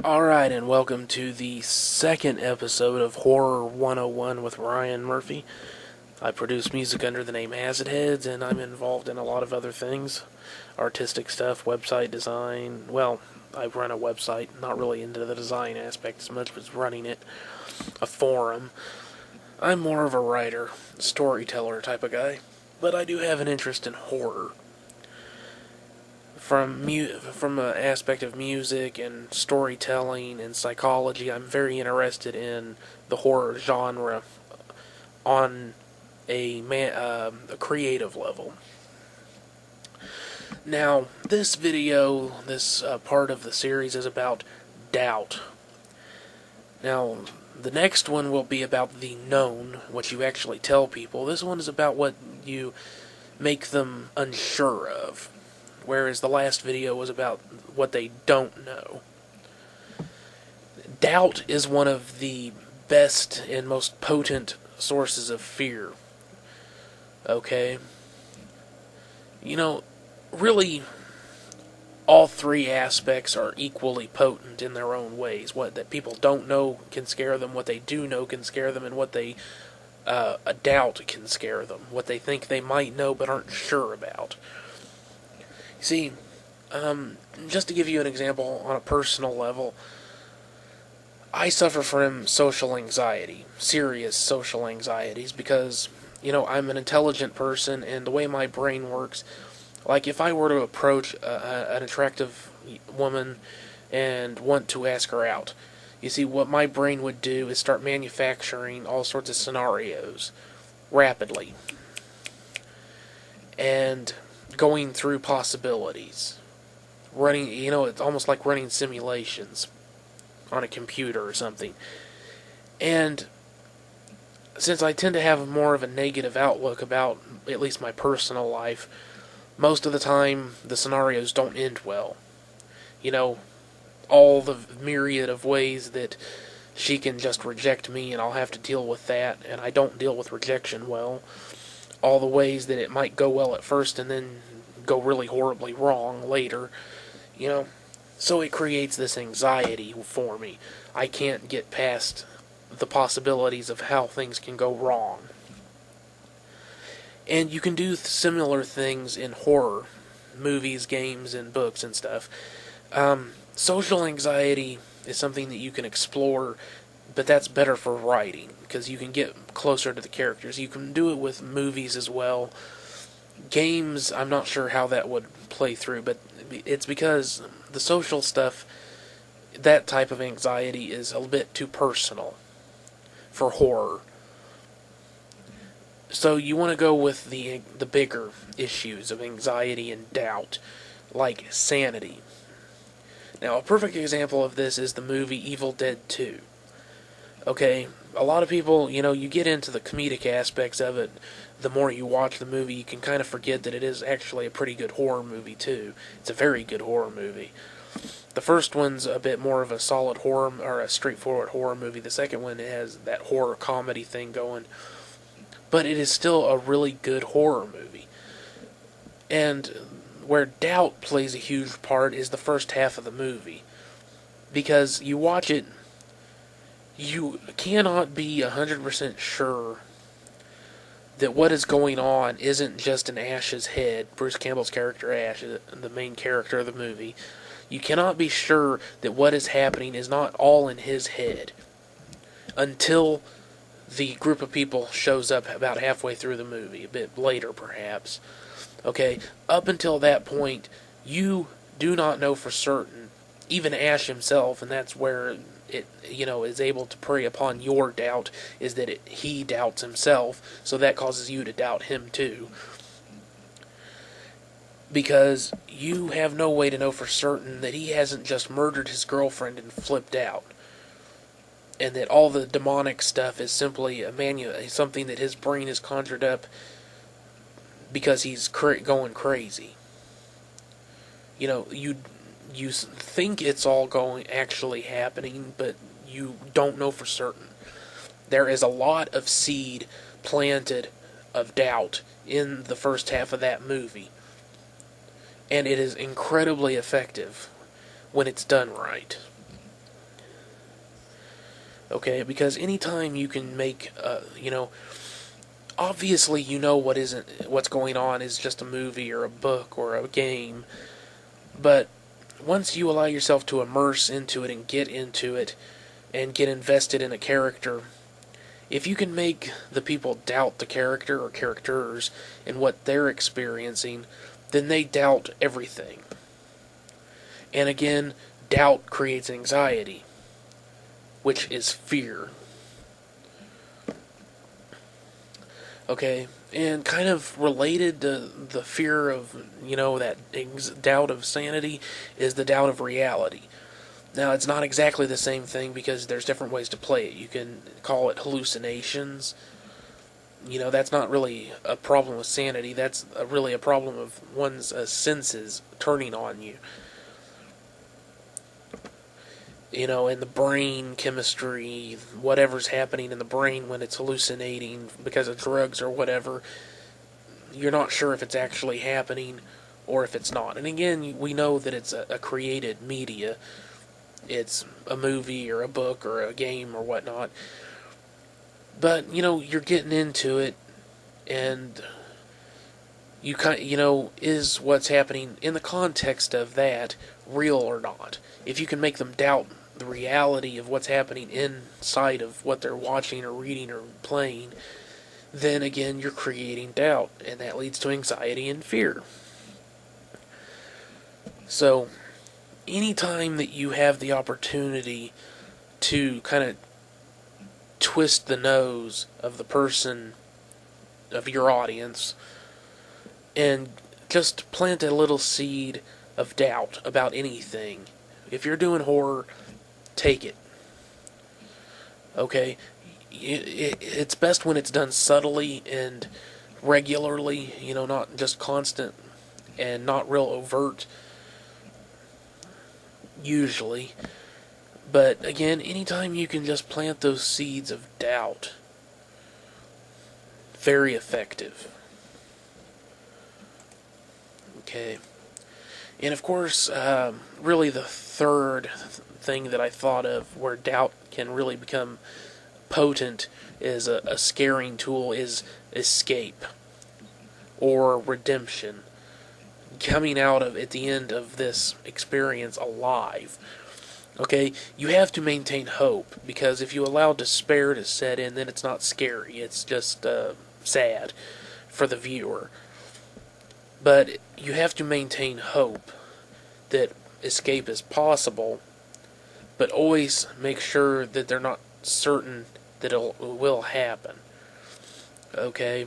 Alright, and welcome to the second episode of Horror 101 with Ryan Murphy. I produce music under the name Acid Heads, and I'm involved in a lot of other things. Artistic stuff, website design. Well, I run a website, not really into the design aspect as much as running it. A forum. I'm more of a writer, storyteller type of guy, but I do have an interest in horror. From an aspect of music and storytelling and psychology, I'm very interested in the horror genre on a creative level. Now, this video, this part of the series is about doubt. Now, the next one will be about the known, what you actually tell people. This one is about what you make them unsure of. Whereas the last video was about what they don't know. Doubt is one of the best and most potent sources of fear. Okay? You know, really, all three aspects are equally potent in their own ways. What that people don't know can scare them, what they do know can scare them, and what they doubt can scare them. What they think they might know but aren't sure about. See, just to give you an example on a personal level, I suffer from social anxiety, serious social anxieties, because, I'm an intelligent person, and the way my brain works, like if I were to approach an attractive woman and want to ask her out, you see, what my brain would do is start manufacturing all sorts of scenarios rapidly. And going through possibilities. Running, it's almost like running simulations on a computer or something. And since I tend to have more of a negative outlook about at least my personal life, most of the time the scenarios don't end well. All the myriad of ways that she can just reject me and I'll have to deal with that, and I don't deal with rejection well. All the ways that it might go well at first and then go really horribly wrong later, So it creates this anxiety for me. I can't get past the possibilities of how things can go wrong. And you can do similar things in horror, movies, games, and books and stuff. Social anxiety is something that you can explore, but that's better for writing, because you can get closer to the characters. You can do it with movies as well. Games, I'm not sure how that would play through, but it's because the social stuff, that type of anxiety is a bit too personal for horror. So you want to go with the bigger issues of anxiety and doubt, like sanity. Now, a perfect example of this is the movie Evil Dead 2. Okay, a lot of people, you get into the comedic aspects of it. The more you watch the movie, you can kind of forget that it is actually a pretty good horror movie, too. It's a very good horror movie. The first one's a bit more of a solid horror, or a straightforward horror movie. The second one has that horror comedy thing going. But it is still a really good horror movie. And where doubt plays a huge part is the first half of the movie. Because you watch it, you cannot be 100% sure that what is going on isn't just in Ash's head, Bruce Campbell's character Ash, the main character of the movie. You cannot be sure that what is happening is not all in his head until the group of people shows up about halfway through the movie, a bit later perhaps. Okay, up until that point, you do not know for certain, even Ash himself, and that's where it, is able to prey upon your doubt, is that he doubts himself, so that causes you to doubt him too. Because you have no way to know for certain that he hasn't just murdered his girlfriend and flipped out. And that all the demonic stuff is simply something that his brain has conjured up because he's going crazy. You think it's all actually happening, but you don't know for certain. There is a lot of seed planted of doubt in the first half of that movie. And it is incredibly effective when it's done right. Okay, because anytime you can make, obviously you know what's going on is just a movie or a book or a game, but once you allow yourself to immerse into it and get into it and get invested in a character, if you can make the people doubt the character or characters and what they're experiencing, then they doubt everything. And again, doubt creates anxiety, which is fear. Okay, and kind of related to the fear of, that doubt of sanity is the doubt of reality. Now, it's not exactly the same thing because there's different ways to play it. You can call it hallucinations. That's not really a problem with sanity. That's really a problem of one's senses turning on you. In the brain chemistry, whatever's happening in the brain when it's hallucinating because of drugs or whatever, you're not sure if it's actually happening or if it's not. And again, we know that it's a created media. It's a movie or a book or a game or whatnot. But, you're getting into it, and is what's happening in the context of that real or not? If you can make them doubt the reality of what's happening inside of what they're watching or reading or playing, then again, you're creating doubt, and that leads to anxiety and fear. So, anytime that you have the opportunity to kind of twist the nose of the person, of your audience, and just plant a little seed of doubt about anything. If you're doing horror, take it. Okay? It's best when it's done subtly and regularly, not just constant and not real overt, usually. But again, anytime you can just plant those seeds of doubt, very effective. Okay. And of course, really the third thing that I thought of where doubt can really become potent is a scaring tool is escape or redemption. Coming out of at the end of this experience alive. Okay, you have to maintain hope because if you allow despair to set in, then it's not scary. It's just sad for the viewer. But you have to maintain hope that escape is possible, but always make sure that they're not certain that it will happen. Okay?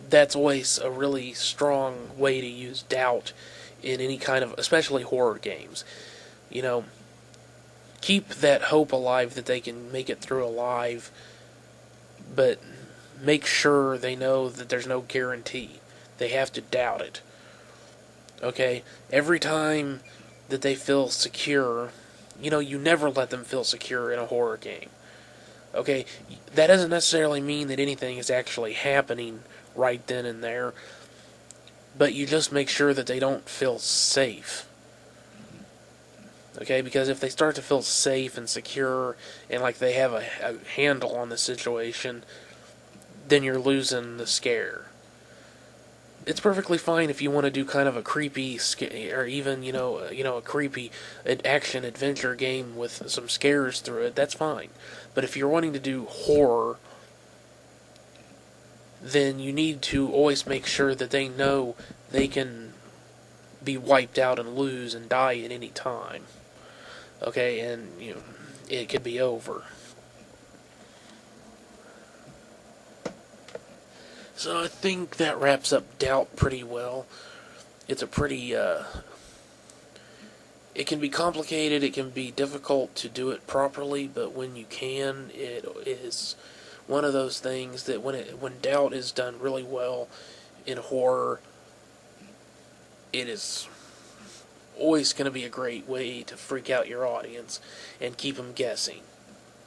That's always a really strong way to use doubt in any kind of, especially horror games. Keep that hope alive that they can make it through alive, but make sure they know that there's no guarantee. They have to doubt it. Okay? Every time that they feel secure, you never let them feel secure in a horror game. Okay? That doesn't necessarily mean that anything is actually happening right then and there, but you just make sure that they don't feel safe. Okay, because if they start to feel safe and secure and like they have a handle on the situation, then you're losing the scare. It's perfectly fine if you want to do kind of a creepy or even a creepy action adventure game with some scares through it. That's fine. But if you're wanting to do horror, then you need to always make sure that they know they can be wiped out and lose and die at any time. Okay, and it could be over. So I think that wraps up doubt pretty well. It's a pretty it can be complicated, it can be difficult to do it properly, but when you can, it is one of those things that when doubt is done really well in horror, it is always going to be a great way to freak out your audience and keep them guessing.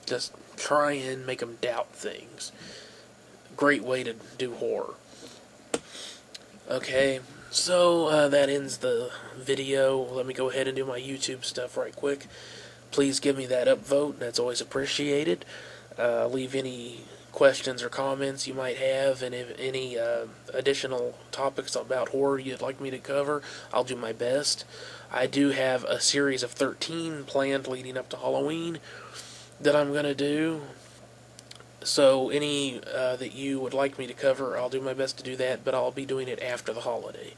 Just try and make them doubt things. Great way to do horror. Okay, So, that ends the video. Let me go ahead and do my YouTube stuff right quick. Please give me that upvote. That's always appreciated. Leave any questions or comments you might have, and if any additional topics about horror you'd like me to cover, I'll do my best. I do have a series of 13 planned leading up to Halloween that I'm going to do. So any that you would like me to cover, I'll do my best to do that, but I'll be doing it after the holiday.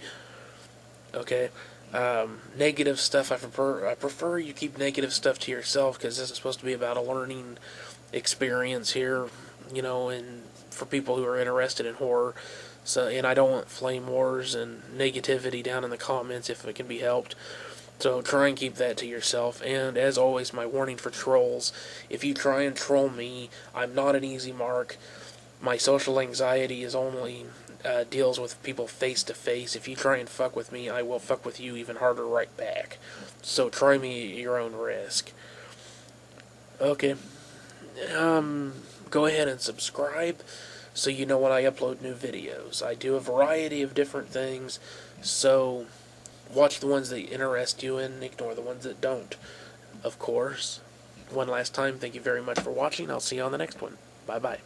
Okay? Negative stuff, I prefer you keep negative stuff to yourself, because this is supposed to be about a learning experience here, and for people who are interested in horror. So, and I don't want flame wars and negativity down in the comments if it can be helped. So try and keep that to yourself. And as always, my warning for trolls: if you try and troll me, I'm not an easy mark. My social anxiety is only deals with people face to face. If you try and fuck with me, I will fuck with you even harder right back. So try me at your own risk. Okay. Go ahead and subscribe so you know when I upload new videos. I do a variety of different things, so watch the ones that interest you and ignore the ones that don't, of course. One last time, thank you very much for watching. I'll see you on the next one. Bye-bye.